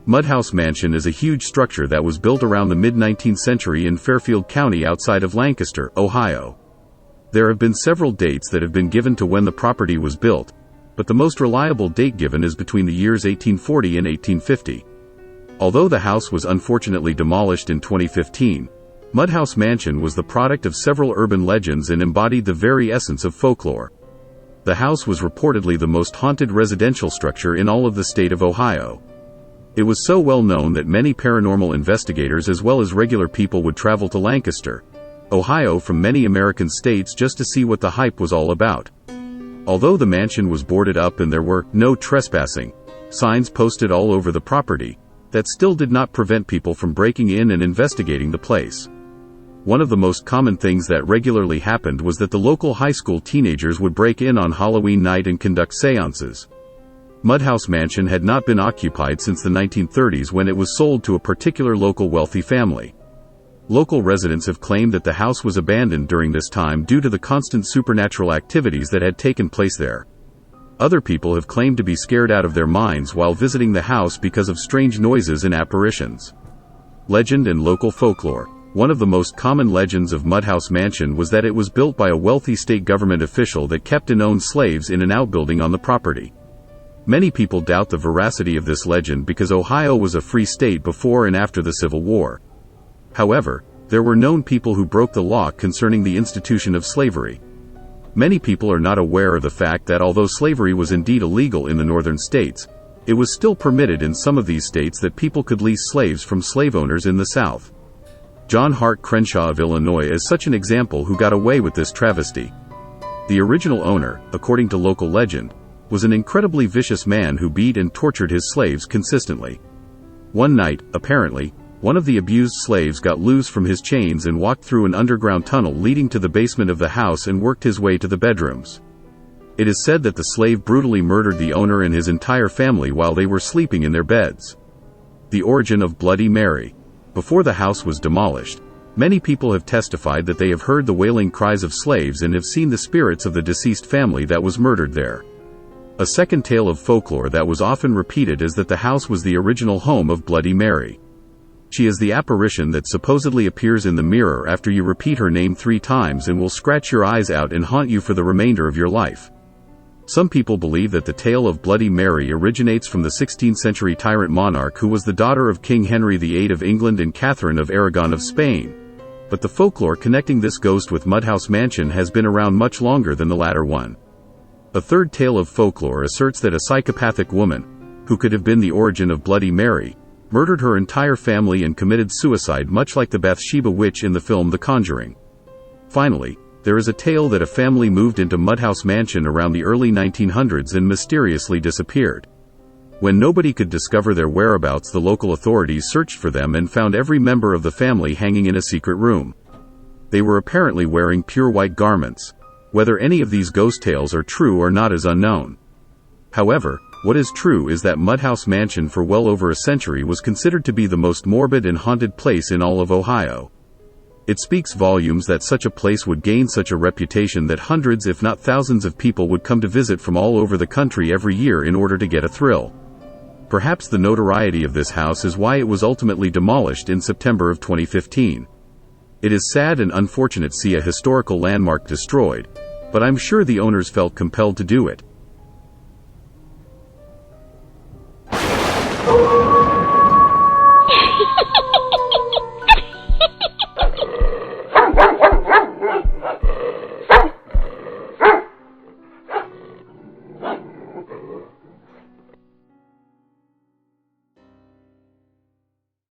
Madhouse Mansion is a huge structure that was built around the mid-19th century in Fairfield County outside of Lancaster, Ohio. There have been several dates that have been given to when the property was built, but the most reliable date given is between the years 1840 and 1850. Although the house was unfortunately demolished in 2015, Madhouse Mansion was the product of several urban legends and embodied the very essence of folklore. The house was reportedly the most haunted residential structure in all of the state of Ohio. It was so well known that many paranormal investigators as well as regular people would travel to Lancaster, Ohio from many American states just to see what the hype was all about. Although the mansion was boarded up and there were "no trespassing" signs posted all over the property, that still did not prevent people from breaking in and investigating the place. One of the most common things that regularly happened was that the local high school teenagers would break in on Halloween night and conduct seances. Madhouse Mansion had not been occupied since the 1930s when it was sold to a particular local wealthy family. Local residents have claimed that the house was abandoned during this time due to the constant supernatural activities that had taken place there. Other people have claimed to be scared out of their minds while visiting the house because of strange noises and apparitions. Legend and local folklore. One of the most common legends of Madhouse Mansion was that it was built by a wealthy state government official that kept and owned slaves in an outbuilding on the property. Many people doubt the veracity of this legend because Ohio was a free state before and after the Civil War. However, there were known people who broke the law concerning the institution of slavery. Many people are not aware of the fact that although slavery was indeed illegal in the northern states, it was still permitted in some of these states that people could lease slaves from slave owners in the South. John Hart Crenshaw of Illinois is such an example who got away with this travesty. The original owner, according to local legend, was an incredibly vicious man who beat and tortured his slaves consistently. One night, apparently, one of the abused slaves got loose from his chains and walked through an underground tunnel leading to the basement of the house and worked his way to the bedrooms. It is said that the slave brutally murdered the owner and his entire family while they were sleeping in their beds. The origin of Bloody Mary. Before the house was demolished, many people have testified that they have heard the wailing cries of slaves and have seen the spirits of the deceased family that was murdered there. A second tale of folklore that was often repeated is that the house was the original home of Bloody Mary. She is the apparition that supposedly appears in the mirror after you repeat her name 3 times and will scratch your eyes out and haunt you for the remainder of your life. Some people believe that the tale of Bloody Mary originates from the 16th century tyrant monarch who was the daughter of King Henry VIII of England and Catherine of Aragon of Spain. But the folklore connecting this ghost with Madhouse Mansion has been around much longer than the latter one. A third tale of folklore asserts that a psychopathic woman, who could have been the origin of Bloody Mary, murdered her entire family and committed suicide much like the Bathsheba witch in the film The Conjuring. Finally, there is a tale that a family moved into Madhouse Mansion around the early 1900s and mysteriously disappeared. When nobody could discover their whereabouts, the local authorities searched for them and found every member of the family hanging in a secret room. They were apparently wearing pure white garments. Whether any of these ghost tales are true or not is unknown. However, what is true is that Madhouse Mansion for well over a century was considered to be the most morbid and haunted place in all of Ohio. It speaks volumes that such a place would gain such a reputation that hundreds if not thousands of people would come to visit from all over the country every year in order to get a thrill. Perhaps the notoriety of this house is why it was ultimately demolished in September of 2015. It is sad and unfortunate to see a historical landmark destroyed, but I'm sure the owners felt compelled to do it.